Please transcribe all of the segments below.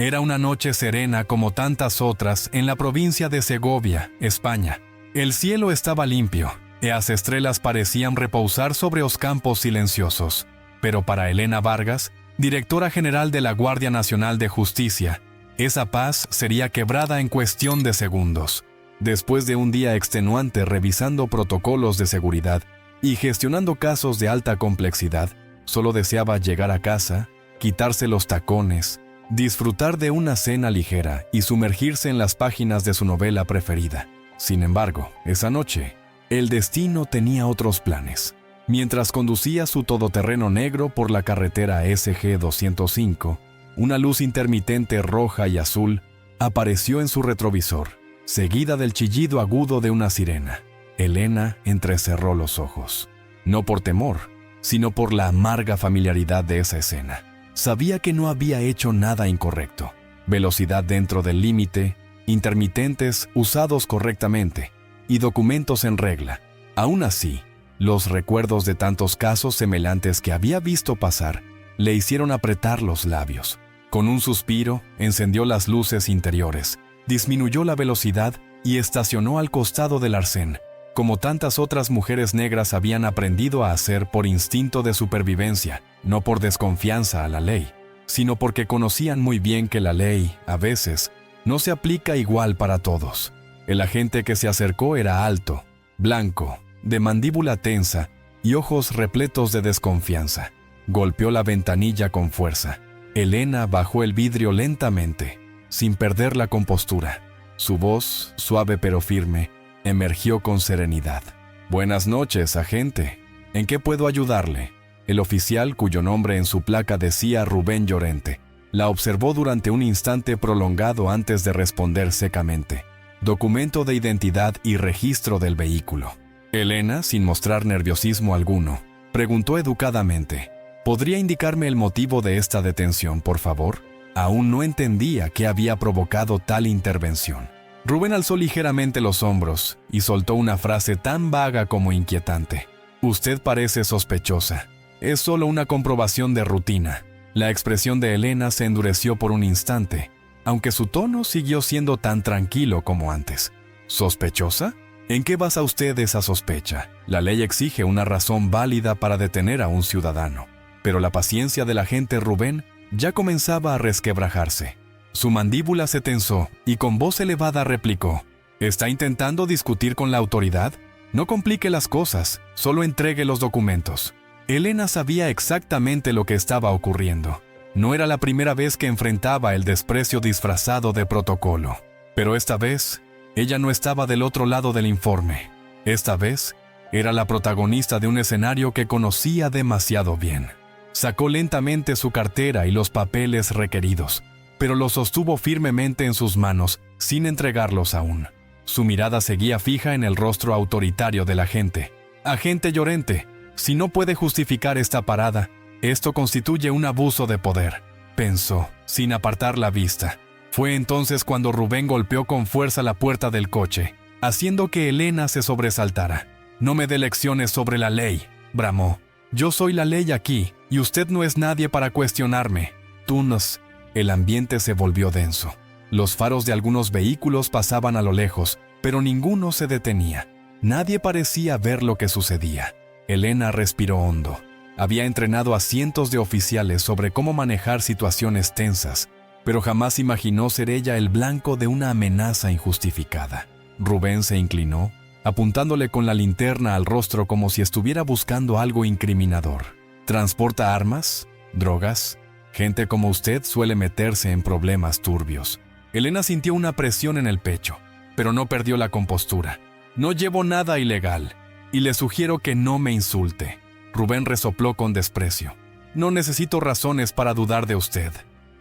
Era una noche serena como tantas otras en la provincia de Segovia, España. El cielo estaba limpio, y las estrellas parecían reposar sobre los campos silenciosos. Pero para Elena Vargas, directora general de la Guardia Nacional de Justicia, esa paz sería quebrada en cuestión de segundos. Después de un día extenuante revisando protocolos de seguridad y gestionando casos de alta complejidad, solo deseaba llegar a casa, quitarse los tacones, disfrutar de una cena ligera y sumergirse en las páginas de su novela preferida. Sin embargo, esa noche, el destino tenía otros planes. Mientras conducía su todoterreno negro por la carretera SG 205, una luz intermitente roja y azul apareció en su retrovisor, seguida del chillido agudo de una sirena. Elena entrecerró los ojos, no por temor, sino por la amarga familiaridad de esa escena. Sabía que no había hecho nada incorrecto. Velocidad dentro del límite, intermitentes usados correctamente y documentos en regla. Aún así, los recuerdos de tantos casos semejantes que había visto pasar le hicieron apretar los labios. Con un suspiro, encendió las luces interiores, disminuyó la velocidad y estacionó al costado del arcén, como tantas otras mujeres negras habían aprendido a hacer por instinto de supervivencia, no por desconfianza a la ley, sino porque conocían muy bien que la ley, a veces, no se aplica igual para todos. El agente que se acercó era alto, blanco, de mandíbula tensa y ojos repletos de desconfianza. Golpeó la ventanilla con fuerza. Elena bajó el vidrio lentamente, sin perder la compostura. Su voz, suave pero firme, emergió con serenidad. «Buenas noches, agente. ¿En qué puedo ayudarle?» El oficial, cuyo nombre en su placa decía Rubén Llorente, la observó durante un instante prolongado antes de responder secamente. «Documento de identidad y registro del vehículo». Elena, sin mostrar nerviosismo alguno, preguntó educadamente: «¿Podría indicarme el motivo de esta detención, por favor?» Aún no entendía qué había provocado tal intervención. Rubén alzó ligeramente los hombros y soltó una frase tan vaga como inquietante. «Usted parece sospechosa. Es solo una comprobación de rutina». La expresión de Elena se endureció por un instante, aunque su tono siguió siendo tan tranquilo como antes. «¿Sospechosa? ¿En qué basa usted esa sospecha? La ley exige una razón válida para detener a un ciudadano». Pero la paciencia del agente Rubén ya comenzaba a resquebrajarse. Su mandíbula se tensó y con voz elevada replicó: «¿Está intentando discutir con la autoridad? No complique las cosas, solo entregue los documentos». Elena sabía exactamente lo que estaba ocurriendo. No era la primera vez que enfrentaba el desprecio disfrazado de protocolo. Pero esta vez, ella no estaba del otro lado del informe. Esta vez, era la protagonista de un escenario que conocía demasiado bien. Sacó lentamente su cartera y los papeles requeridos, pero los sostuvo firmemente en sus manos, sin entregarlos aún. Su mirada seguía fija en el rostro autoritario del agente. «Agente Llorente, si no puede justificar esta parada, esto constituye un abuso de poder», pensó, sin apartar la vista. Fue entonces cuando Rubén golpeó con fuerza la puerta del coche, haciendo que Elena se sobresaltara. «No me dé lecciones sobre la ley», bramó. «Yo soy la ley aquí, y usted no es nadie para cuestionarme. Tú nos...» El ambiente se volvió denso. Los faros de algunos vehículos pasaban a lo lejos, pero ninguno se detenía. Nadie parecía ver lo que sucedía. Elena respiró hondo. Había entrenado a cientos de oficiales sobre cómo manejar situaciones tensas, pero jamás imaginó ser ella el blanco de una amenaza injustificada. Rubén se inclinó, apuntándole con la linterna al rostro como si estuviera buscando algo incriminador. «¿Transporta armas? ¿Drogas? Gente como usted suele meterse en problemas turbios». Elena sintió una presión en el pecho, pero no perdió la compostura. «No llevo nada ilegal, y le sugiero que no me insulte». Rubén resopló con desprecio. «No necesito razones para dudar de usted,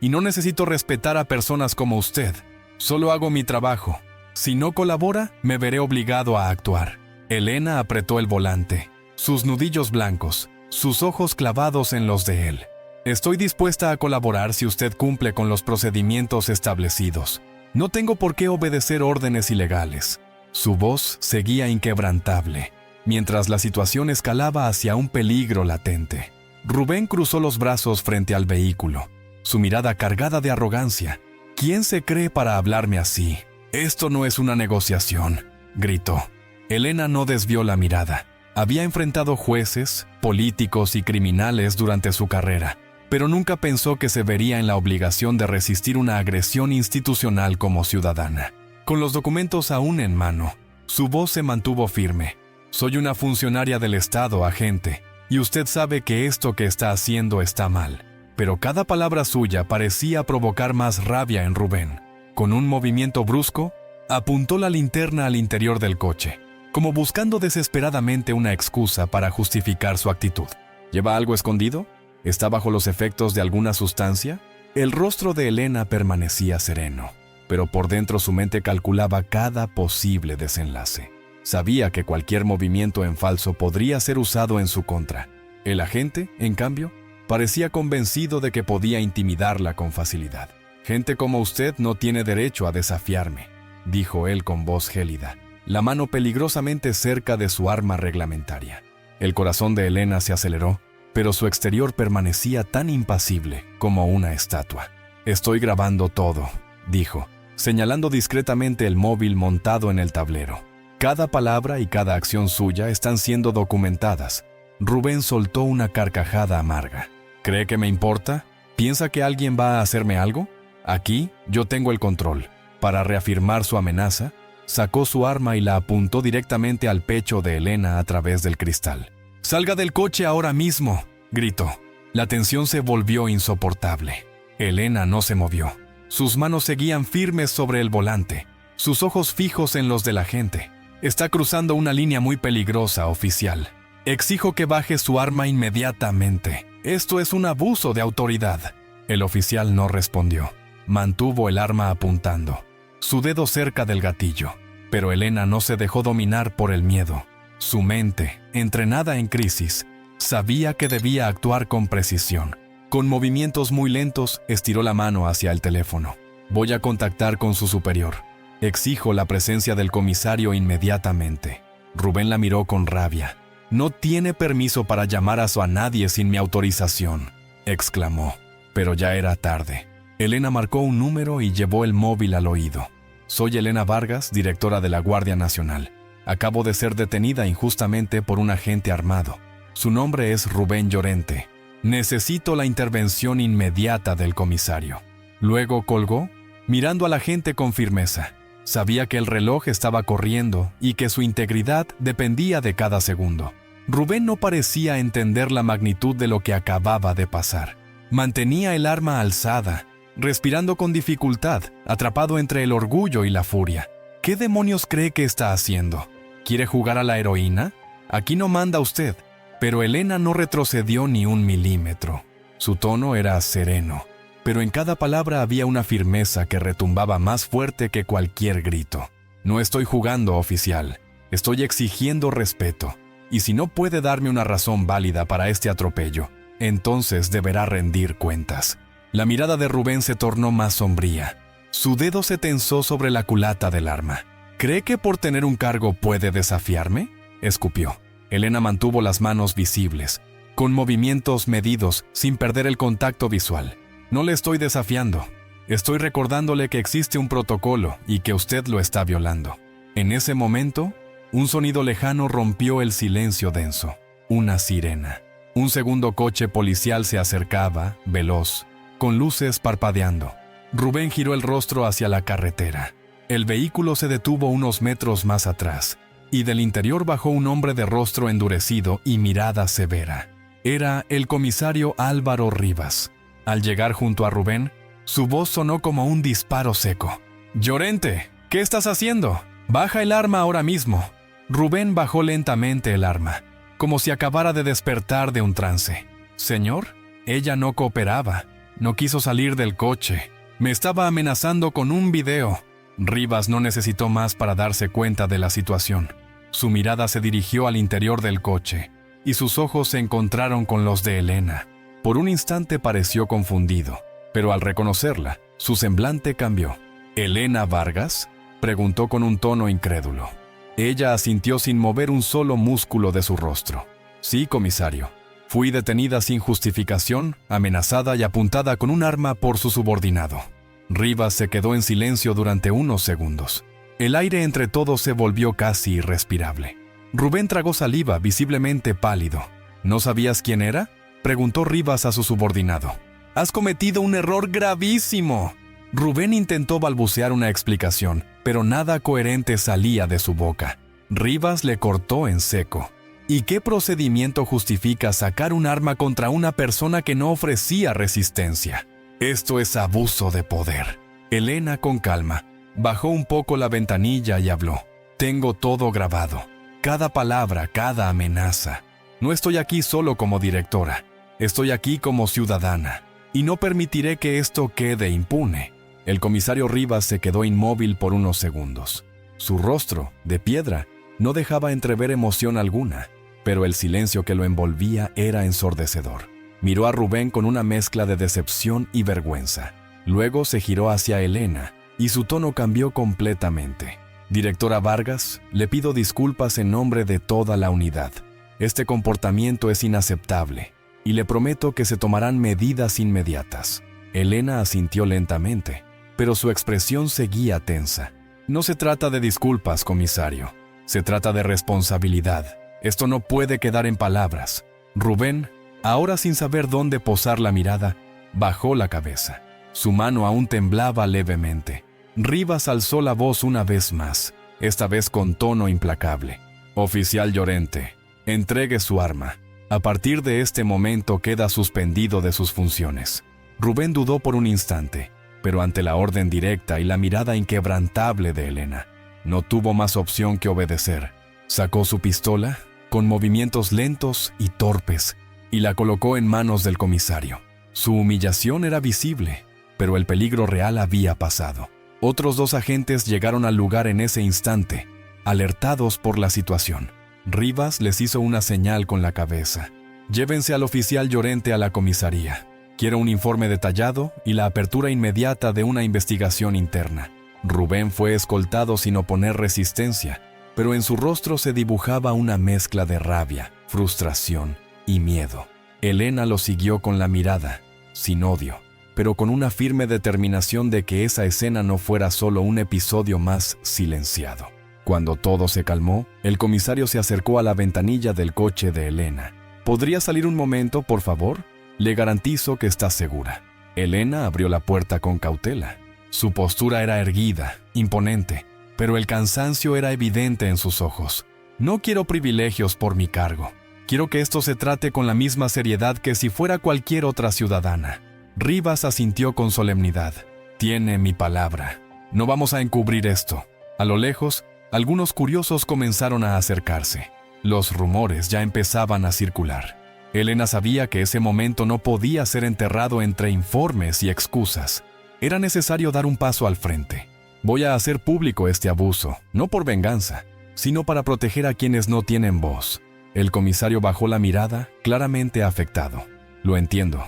y no necesito respetar a personas como usted. Solo hago mi trabajo. Si no colabora, me veré obligado a actuar». Elena apretó el volante, sus nudillos blancos, sus ojos clavados en los de él. «Estoy dispuesta a colaborar si usted cumple con los procedimientos establecidos. No tengo por qué obedecer órdenes ilegales». Su voz seguía inquebrantable, mientras la situación escalaba hacia un peligro latente. Rubén cruzó los brazos frente al vehículo, su mirada cargada de arrogancia, ¿Quién se cree para hablarme así? Esto no es una negociación, gritó. Elena no desvió la mirada. Había enfrentado jueces, políticos y criminales durante su carrera, pero nunca pensó que se vería en la obligación de resistir una agresión institucional como ciudadana. Con los documentos aún en mano, su voz se mantuvo firme. Soy una funcionaria del Estado, agente, y usted sabe que esto que está haciendo está mal. Pero cada palabra suya parecía provocar más rabia en Rubén. Con un movimiento brusco, apuntó la linterna al interior del coche, como buscando desesperadamente una excusa para justificar su actitud. ¿Lleva algo escondido? ¿Está bajo los efectos de alguna sustancia? El rostro de Elena permanecía sereno, pero por dentro su mente calculaba cada posible desenlace. Sabía que cualquier movimiento en falso podría ser usado en su contra. El agente, en cambio, parecía convencido de que podía intimidarla con facilidad. «Gente como usted no tiene derecho a desafiarme», dijo él con voz gélida, la mano peligrosamente cerca de su arma reglamentaria. El corazón de Elena se aceleró, pero su exterior permanecía tan impasible como una estatua. «Estoy grabando todo», dijo, señalando discretamente el móvil montado en el tablero. «Cada palabra y cada acción suya están siendo documentadas». Rubén soltó una carcajada amarga. «¿Cree que me importa? ¿Piensa que alguien va a hacerme algo? Aquí yo tengo el control». Para reafirmar su amenaza, sacó su arma y la apuntó directamente al pecho de Elena a través del cristal. «Salga del coche ahora mismo», gritó. La tensión se volvió insoportable. Elena no se movió. Sus manos seguían firmes sobre el volante, sus ojos fijos en los del agente. «Está cruzando una línea muy peligrosa, oficial. Exijo que baje su arma inmediatamente. Esto es un abuso de autoridad». El oficial no respondió. Mantuvo el arma apuntando, su dedo cerca del gatillo, pero Elena no se dejó dominar por el miedo. Su mente, entrenada en crisis, sabía que debía actuar con precisión. Con movimientos muy lentos, estiró la mano hacia el teléfono. «Voy a contactar con su superior. Exijo la presencia del comisario inmediatamente». Rubén la miró con rabia. «No tiene permiso para llamar a nadie sin mi autorización», exclamó. Pero ya era tarde. Elena marcó un número y llevó el móvil al oído. «Soy Elena Vargas, directora de la Guardia Nacional. Acabo de ser detenida injustamente por un agente armado. Su nombre es Rubén Llorente. Necesito la intervención inmediata del comisario». Luego colgó, mirando a la agente con firmeza. Sabía que el reloj estaba corriendo y que su integridad dependía de cada segundo. Rubén no parecía entender la magnitud de lo que acababa de pasar. Mantenía el arma alzada, respirando con dificultad, atrapado entre el orgullo y la furia. ¿Qué demonios cree que está haciendo? ¿Quiere jugar a la heroína? Aquí no manda usted. Pero Elena no retrocedió ni un milímetro. Su tono era sereno, pero en cada palabra había una firmeza que retumbaba más fuerte que cualquier grito. «No estoy jugando, oficial. Estoy exigiendo respeto. Y si no puede darme una razón válida para este atropello, entonces deberá rendir cuentas». La mirada de Rubén se tornó más sombría. Su dedo se tensó sobre la culata del arma. «¿Cree que por tener un cargo puede desafiarme?», escupió. Elena mantuvo las manos visibles, con movimientos medidos, sin perder el contacto visual. «No le estoy desafiando. Estoy recordándole que existe un protocolo y que usted lo está violando». En ese momento, un sonido lejano rompió el silencio denso. Una sirena. Un segundo coche policial se acercaba, veloz, con luces parpadeando. Rubén giró el rostro hacia la carretera. El vehículo se detuvo unos metros más atrás, y del interior bajó un hombre de rostro endurecido y mirada severa. Era el comisario Álvaro Rivas. Al llegar junto a Rubén, su voz sonó como un disparo seco. «Llorente, ¿qué estás haciendo? Baja el arma ahora mismo». Rubén bajó lentamente el arma, como si acabara de despertar de un trance. «Señor», ella no cooperaba. No quiso salir del coche. Me estaba amenazando con un video. Rivas no necesitó más para darse cuenta de la situación. Su mirada se dirigió al interior del coche, y sus ojos se encontraron con los de Elena. Por un instante pareció confundido, pero al reconocerla, su semblante cambió. «¿Elena Vargas?», preguntó con un tono incrédulo. Ella asintió sin mover un solo músculo de su rostro. «Sí, comisario. Fui detenida sin justificación, amenazada y apuntada con un arma por su subordinado». Rivas se quedó en silencio durante unos segundos. El aire entre todos se volvió casi irrespirable. Rubén tragó saliva, visiblemente pálido. ¿No sabías quién era?, preguntó Rivas a su subordinado. «Has cometido un error gravísimo». Rubén intentó balbucear una explicación, pero nada coherente salía de su boca. Rivas le cortó en seco. ¿Y qué procedimiento justifica sacar un arma contra una persona que no ofrecía resistencia? Esto es abuso de poder. Elena, con calma, bajó un poco la ventanilla y habló. Tengo todo grabado. Cada palabra, cada amenaza. No estoy aquí solo como directora. Estoy aquí como ciudadana. Y no permitiré que esto quede impune. El comisario Rivas se quedó inmóvil por unos segundos. Su rostro, de piedra, no dejaba entrever emoción alguna, pero el silencio que lo envolvía era ensordecedor. Miró a Rubén con una mezcla de decepción y vergüenza. Luego se giró hacia Elena, y su tono cambió completamente. Directora Vargas, le pido disculpas en nombre de toda la unidad. Este comportamiento es inaceptable, y le prometo que se tomarán medidas inmediatas. Elena asintió lentamente, pero su expresión seguía tensa. No se trata de disculpas, comisario. Se trata de responsabilidad. Esto no puede quedar en palabras. Rubén, ahora sin saber dónde posar la mirada, bajó la cabeza. Su mano aún temblaba levemente. Rivas alzó la voz una vez más, esta vez con tono implacable. Oficial Llorente, entregue su arma. A partir de este momento queda suspendido de sus funciones. Rubén dudó por un instante, pero ante la orden directa y la mirada inquebrantable de Elena, no tuvo más opción que obedecer. Sacó su pistola, con movimientos lentos y torpes, y la colocó en manos del comisario. Su humillación era visible, pero el peligro real había pasado. Otros 2 agentes llegaron al lugar en ese instante, alertados por la situación. Rivas les hizo una señal con la cabeza. Llévense al oficial Llorente a la comisaría. Quiero un informe detallado y la apertura inmediata de una investigación interna. Rubén fue escoltado sin oponer resistencia, pero en su rostro se dibujaba una mezcla de rabia, frustración y miedo. Elena lo siguió con la mirada, sin odio, pero con una firme determinación de que esa escena no fuera solo un episodio más silenciado. Cuando todo se calmó, el comisario se acercó a la ventanilla del coche de Elena. ¿Podría salir un momento, por favor? Le garantizo que está segura. Elena abrió la puerta con cautela. Su postura era erguida, imponente, pero el cansancio era evidente en sus ojos. No quiero privilegios por mi cargo. Quiero que esto se trate con la misma seriedad que si fuera cualquier otra ciudadana. Rivas asintió con solemnidad. Tiene mi palabra. No vamos a encubrir esto. A lo lejos, algunos curiosos comenzaron a acercarse. Los rumores ya empezaban a circular. Elena sabía que ese momento no podía ser enterrado entre informes y excusas. Era necesario dar un paso al frente. Voy a hacer público este abuso, no por venganza, sino para proteger a quienes no tienen voz. El comisario bajó la mirada, claramente afectado. Lo entiendo.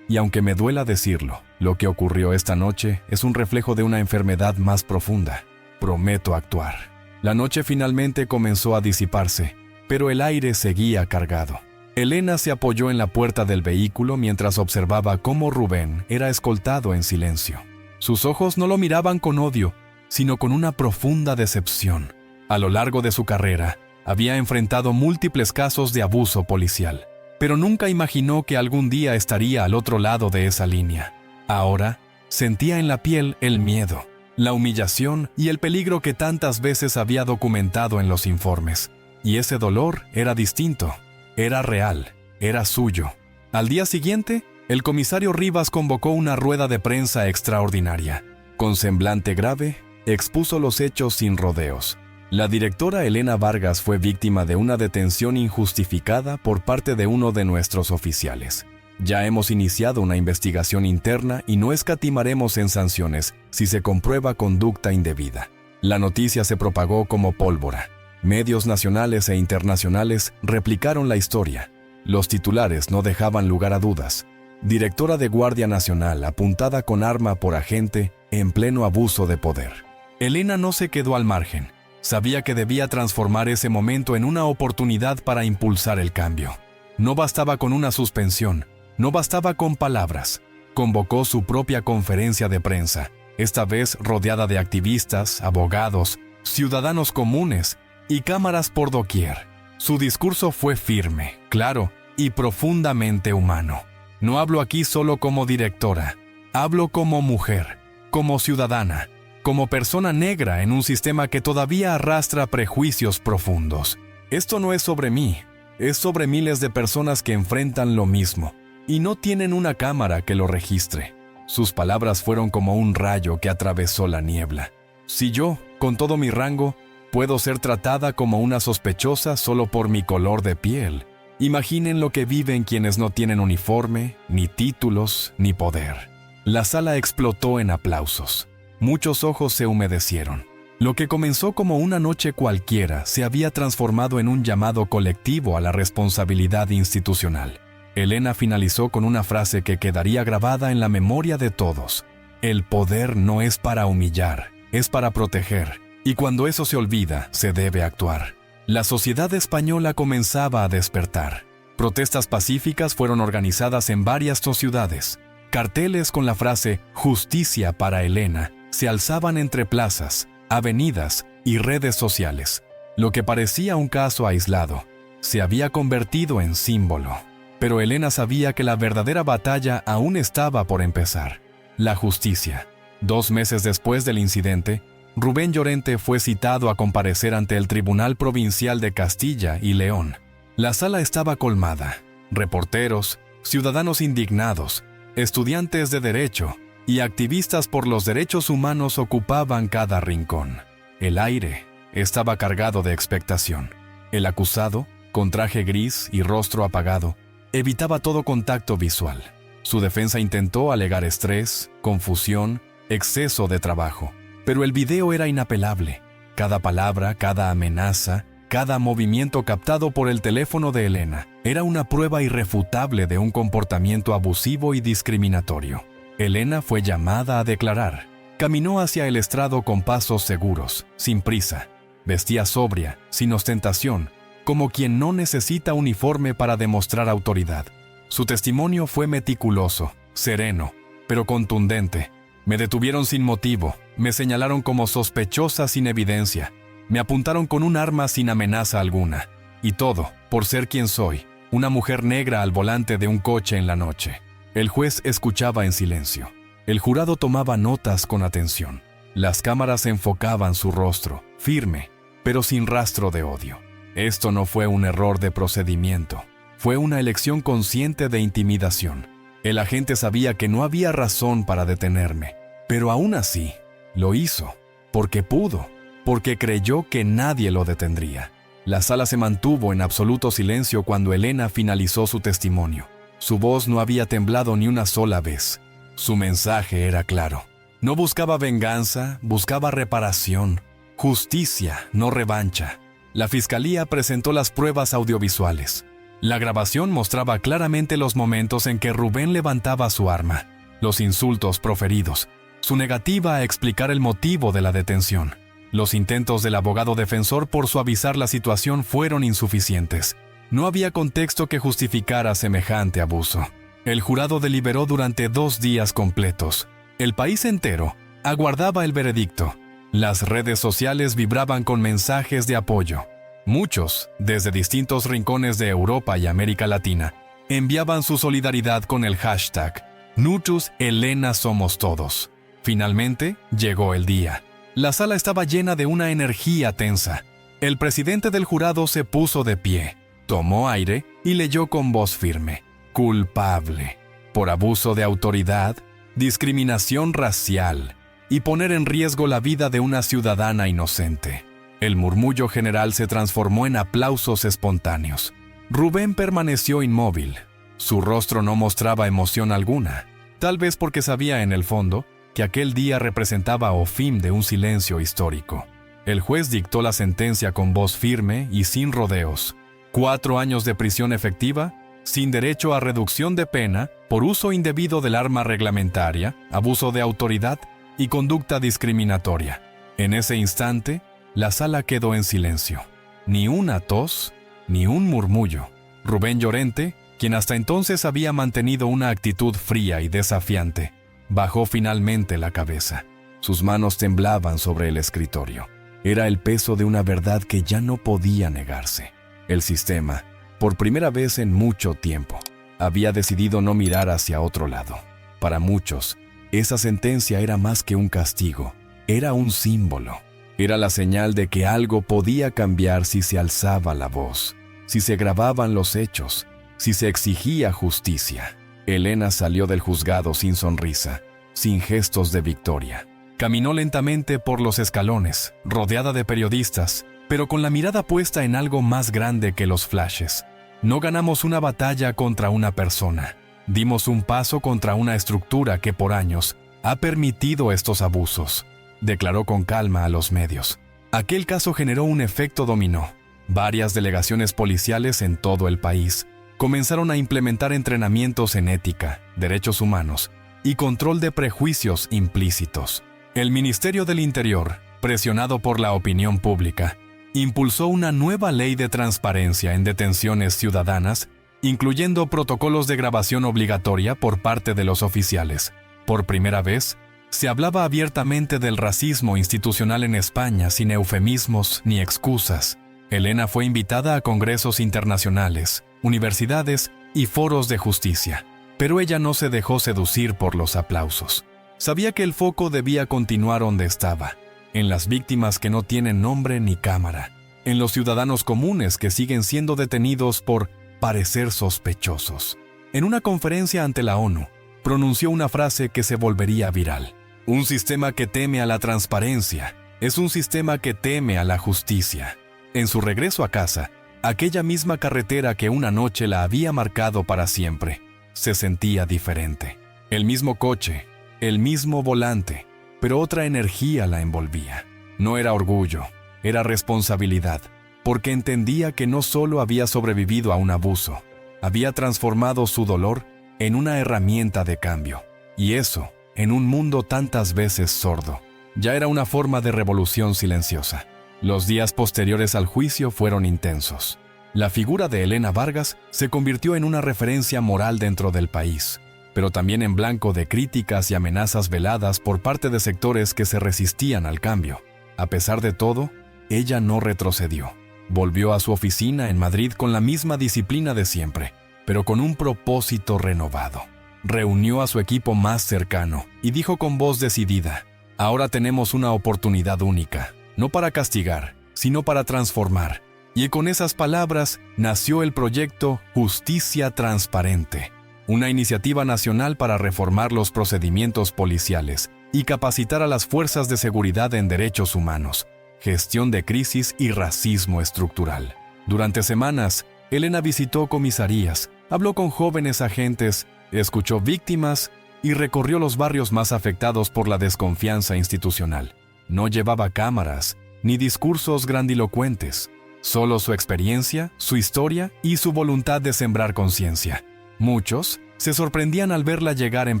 Y aunque me duela decirlo, lo que ocurrió esta noche es un reflejo de una enfermedad más profunda. Prometo actuar. La noche finalmente comenzó a disiparse, pero el aire seguía cargado. Elena se apoyó en la puerta del vehículo mientras observaba cómo Rubén era escoltado en silencio. Sus ojos no lo miraban con odio, sino con una profunda decepción. A lo largo de su carrera, había enfrentado múltiples casos de abuso policial, pero nunca imaginó que algún día estaría al otro lado de esa línea. Ahora, sentía en la piel el miedo, la humillación y el peligro que tantas veces había documentado en los informes. Y ese dolor era distinto. Era real, era suyo. Al día siguiente, el comisario Rivas convocó una rueda de prensa extraordinaria. Con semblante grave, expuso los hechos sin rodeos. La directora Elena Vargas fue víctima de una detención injustificada por parte de uno de nuestros oficiales. Ya hemos iniciado una investigación interna y no escatimaremos en sanciones si se comprueba conducta indebida. La noticia se propagó como pólvora. Medios nacionales e internacionales replicaron la historia. Los titulares no dejaban lugar a dudas. Directora de Guardia Nacional apuntada con arma por agente en pleno abuso de poder. Elena no se quedó al margen. Sabía que debía transformar ese momento en una oportunidad para impulsar el cambio. No bastaba con una suspensión, no bastaba con palabras. Convocó su propia conferencia de prensa esta vez rodeada de activistas, abogados, ciudadanos comunes y cámaras por doquier. Su discurso fue firme, claro y profundamente humano. No hablo aquí solo como directora, hablo como mujer, como ciudadana, como persona negra en un sistema que todavía arrastra prejuicios profundos. Esto no es sobre mí, es sobre miles de personas que enfrentan lo mismo y no tienen una cámara que lo registre. Sus palabras fueron como un rayo que atravesó la niebla. Si yo, con todo mi rango, puedo ser tratada como una sospechosa solo por mi color de piel, imaginen lo que viven quienes no tienen uniforme, ni títulos, ni poder. La sala explotó en aplausos. Muchos ojos se humedecieron. Lo que comenzó como una noche cualquiera se había transformado en un llamado colectivo a la responsabilidad institucional. Elena finalizó con una frase que quedaría grabada en la memoria de todos. El poder no es para humillar, es para proteger, y cuando eso se olvida, se debe actuar. La sociedad española comenzaba a despertar. Protestas pacíficas fueron organizadas en varias ciudades. Carteles con la frase «Justicia para Elena» se alzaban entre plazas, avenidas y redes sociales. Lo que parecía un caso aislado se había convertido en símbolo. Pero Elena sabía que la verdadera batalla aún estaba por empezar. La justicia. 2 meses después del incidente, Rubén Llorente fue citado a comparecer ante el Tribunal Provincial de Castilla y León. La sala estaba colmada. Reporteros, ciudadanos indignados, estudiantes de derecho y activistas por los derechos humanos ocupaban cada rincón. El aire estaba cargado de expectación. El acusado, con traje gris y rostro apagado, evitaba todo contacto visual. Su defensa intentó alegar estrés, confusión, exceso de trabajo. Pero el video era inapelable. Cada palabra, cada amenaza, cada movimiento captado por el teléfono de Elena era una prueba irrefutable de un comportamiento abusivo y discriminatorio. Elena fue llamada a declarar. Caminó hacia el estrado con pasos seguros, sin prisa. Vestía sobria, sin ostentación, como quien no necesita uniforme para demostrar autoridad. Su testimonio fue meticuloso, sereno, pero contundente. Me detuvieron sin motivo, me señalaron como sospechosa sin evidencia, me apuntaron con un arma sin amenaza alguna. Y todo, por ser quien soy, una mujer negra al volante de un coche en la noche. El juez escuchaba en silencio. El jurado tomaba notas con atención. Las cámaras enfocaban su rostro, firme, pero sin rastro de odio. Esto no fue un error de procedimiento, fue una elección consciente de intimidación. El agente sabía que no había razón para detenerme, pero aún así, lo hizo, porque pudo, porque creyó que nadie lo detendría. La sala se mantuvo en absoluto silencio cuando Elena finalizó su testimonio. Su voz no había temblado ni una sola vez. Su mensaje era claro. No buscaba venganza, buscaba reparación, justicia, no revancha. La fiscalía presentó las pruebas audiovisuales. La grabación mostraba claramente los momentos en que Rubén levantaba su arma, los insultos proferidos, su negativa a explicar el motivo de la detención. Los intentos del abogado defensor por suavizar la situación fueron insuficientes. No había contexto que justificara semejante abuso. El jurado deliberó durante 2 días completos. El país entero aguardaba el veredicto. Las redes sociales vibraban con mensajes de apoyo. Muchos, desde distintos rincones de Europa y América Latina, enviaban su solidaridad con el hashtag Nutus Elena Somos Todos. Finalmente, llegó el día. La sala estaba llena de una energía tensa. El presidente del jurado se puso de pie, tomó aire y leyó con voz firme: culpable por abuso de autoridad, discriminación racial y poner en riesgo la vida de una ciudadana inocente. El murmullo general se transformó en aplausos espontáneos. Rubén permaneció inmóvil. Su rostro no mostraba emoción alguna, tal vez porque sabía en el fondo que aquel día representaba o fin de un silencio histórico. El juez dictó la sentencia con voz firme y sin rodeos. 4 años de prisión efectiva, sin derecho a reducción de pena, por uso indebido del arma reglamentaria, abuso de autoridad y conducta discriminatoria. En ese instante, la sala quedó en silencio. Ni una tos, ni un murmullo. Rubén Llorente, quien hasta entonces había mantenido una actitud fría y desafiante, bajó finalmente la cabeza. Sus manos temblaban sobre el escritorio. Era el peso de una verdad que ya no podía negarse. El sistema, por primera vez en mucho tiempo, había decidido no mirar hacia otro lado. Para muchos, esa sentencia era más que un castigo, era un símbolo. Era la señal de que algo podía cambiar si se alzaba la voz, si se grababan los hechos, si se exigía justicia. Elena salió del juzgado sin sonrisa, sin gestos de victoria. Caminó lentamente por los escalones, rodeada de periodistas, pero con la mirada puesta en algo más grande que los flashes. No ganamos una batalla contra una persona. Dimos un paso contra una estructura que por años ha permitido estos abusos, declaró con calma a los medios. Aquel caso generó un efecto dominó. Varias delegaciones policiales en todo el país comenzaron a implementar entrenamientos en ética, derechos humanos y control de prejuicios implícitos. El Ministerio del Interior, presionado por la opinión pública, impulsó una nueva ley de transparencia en detenciones ciudadanas, incluyendo protocolos de grabación obligatoria por parte de los oficiales. Por primera vez, se hablaba abiertamente del racismo institucional en España sin eufemismos ni excusas. Elena fue invitada a congresos internacionales, universidades y foros de justicia, pero ella no se dejó seducir por los aplausos. Sabía que el foco debía continuar donde estaba, en las víctimas que no tienen nombre ni cámara, en los ciudadanos comunes que siguen siendo detenidos por parecer sospechosos. En una conferencia ante la ONU, pronunció una frase que se volvería viral. Un sistema que teme a la transparencia es un sistema que teme a la justicia. En su regreso a casa, aquella misma carretera que una noche la había marcado para siempre, se sentía diferente. El mismo coche, el mismo volante, pero otra energía la envolvía. No era orgullo, era responsabilidad, porque entendía que no solo había sobrevivido a un abuso, había transformado su dolor en una herramienta de cambio. Y eso, en un mundo tantas veces sordo, ya era una forma de revolución silenciosa. Los días posteriores al juicio fueron intensos. La figura de Elena Vargas se convirtió en una referencia moral dentro del país, pero también en blanco de críticas y amenazas veladas por parte de sectores que se resistían al cambio. A pesar de todo, ella no retrocedió. Volvió a su oficina en Madrid con la misma disciplina de siempre, pero con un propósito renovado. Reunió a su equipo más cercano y dijo con voz decidida: ahora tenemos una oportunidad única, no para castigar, sino para transformar. Y con esas palabras nació el proyecto Justicia Transparente, una iniciativa nacional para reformar los procedimientos policiales y capacitar a las fuerzas de seguridad en derechos humanos, gestión de crisis y racismo estructural. Durante semanas, Elena visitó comisarías, habló con jóvenes agentes, escuchó víctimas y recorrió los barrios más afectados por la desconfianza institucional. No llevaba cámaras ni discursos grandilocuentes, solo su experiencia, su historia y su voluntad de sembrar conciencia. Muchos se sorprendían al verla llegar en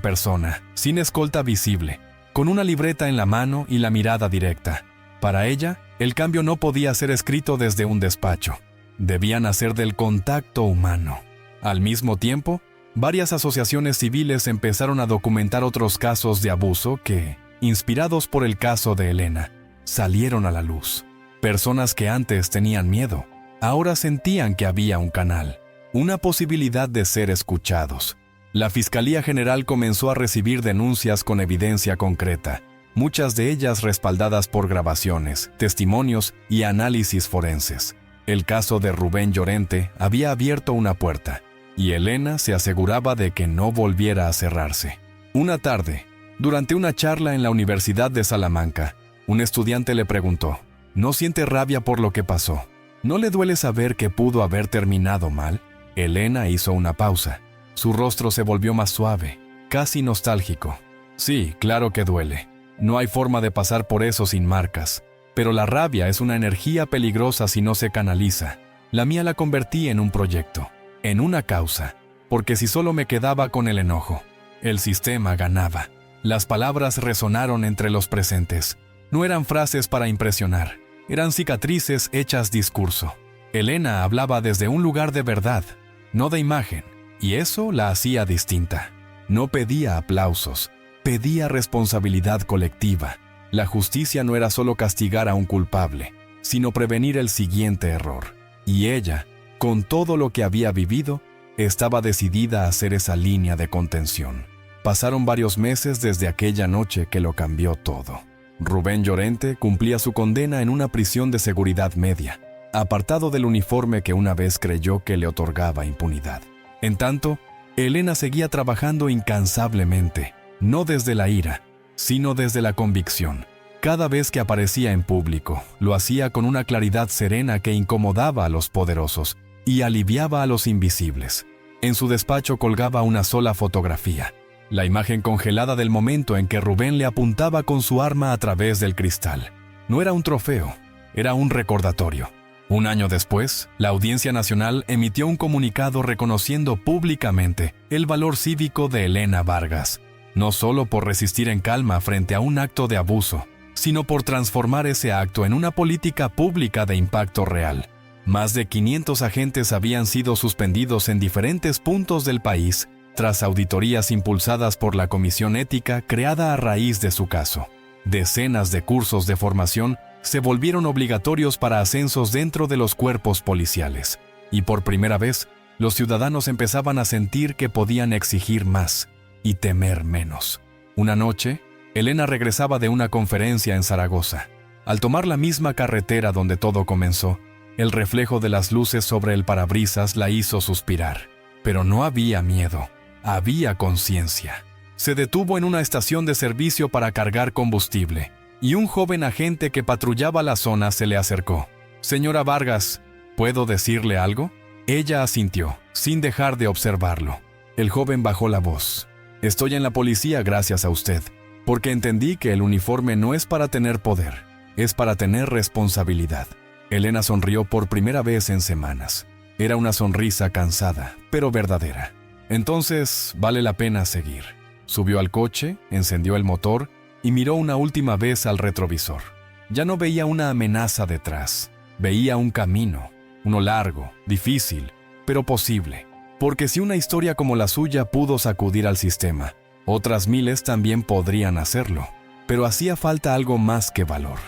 persona, sin escolta visible, con una libreta en la mano y la mirada directa. Para ella, el cambio no podía ser escrito desde un despacho. Debía nacer del contacto humano. Al mismo tiempo, varias asociaciones civiles empezaron a documentar otros casos de abuso que, inspirados por el caso de Elena, salieron a la luz. Personas que antes tenían miedo, ahora sentían que había un canal, una posibilidad de ser escuchados. La Fiscalía General comenzó a recibir denuncias con evidencia concreta, muchas de ellas respaldadas por grabaciones, testimonios y análisis forenses. El caso de Rubén Llorente había abierto una puerta, y Elena se aseguraba de que no volviera a cerrarse. Una tarde, durante una charla en la Universidad de Salamanca, un estudiante le preguntó: ¿no siente rabia por lo que pasó? ¿No le duele saber que pudo haber terminado mal? Elena hizo una pausa. Su rostro se volvió más suave, casi nostálgico. Sí, claro que duele. No hay forma de pasar por eso sin marcas. Pero la rabia es una energía peligrosa si no se canaliza. La mía la convertí en un proyecto, en una causa, porque si solo me quedaba con el enojo, el sistema ganaba. Las palabras resonaron entre los presentes. No eran frases para impresionar, eran cicatrices hechas discurso. Elena hablaba desde un lugar de verdad, no de imagen, y eso la hacía distinta. No pedía aplausos, pedía responsabilidad colectiva. La justicia no era solo castigar a un culpable, sino prevenir el siguiente error. Y ella, con todo lo que había vivido, estaba decidida a hacer esa línea de contención. Pasaron varios meses desde aquella noche que lo cambió todo. Rubén Llorente cumplía su condena en una prisión de seguridad media, apartado del uniforme que una vez creyó que le otorgaba impunidad. En tanto, Elena seguía trabajando incansablemente, no desde la ira, sino desde la convicción. Cada vez que aparecía en público, lo hacía con una claridad serena que incomodaba a los poderosos y aliviaba a los invisibles. En su despacho colgaba una sola fotografía, la imagen congelada del momento en que Rubén le apuntaba con su arma a través del cristal. No era un trofeo, era un recordatorio. Un año después, la Audiencia Nacional emitió un comunicado reconociendo públicamente el valor cívico de Elena Vargas, no solo por resistir en calma frente a un acto de abuso, sino por transformar ese acto en una política pública de impacto real. Más de 500 agentes habían sido suspendidos en diferentes puntos del país tras auditorías impulsadas por la Comisión Ética creada a raíz de su caso. Decenas de cursos de formación se volvieron obligatorios para ascensos dentro de los cuerpos policiales. Y por primera vez, los ciudadanos empezaban a sentir que podían exigir más y temer menos. Una noche, Elena regresaba de una conferencia en Zaragoza. Al tomar la misma carretera donde todo comenzó, el reflejo de las luces sobre el parabrisas la hizo suspirar. Pero no había miedo, había conciencia. Se detuvo en una estación de servicio para cargar combustible, y un joven agente que patrullaba la zona se le acercó. «Señora Vargas, ¿puedo decirle algo?». Ella asintió, sin dejar de observarlo. El joven bajó la voz. «Estoy en la policía gracias a usted, porque entendí que el uniforme no es para tener poder, es para tener responsabilidad». Elena sonrió por primera vez en semanas. Era una sonrisa cansada, pero verdadera. «Entonces, vale la pena seguir». Subió al coche, encendió el motor y miró una última vez al retrovisor. Ya no veía una amenaza detrás, veía un camino, uno largo, difícil, pero posible. Porque si una historia como la suya pudo sacudir al sistema, otras miles también podrían hacerlo. Pero hacía falta algo más que valor.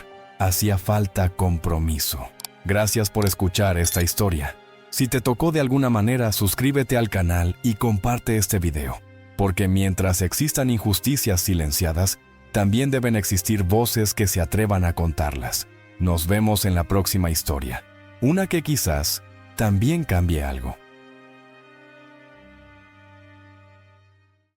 Hacía falta compromiso. Gracias por escuchar esta historia. Si te tocó de alguna manera, suscríbete al canal y comparte este video. Porque mientras existan injusticias silenciadas, también deben existir voces que se atrevan a contarlas. Nos vemos en la próxima historia. Una que quizás también cambie algo.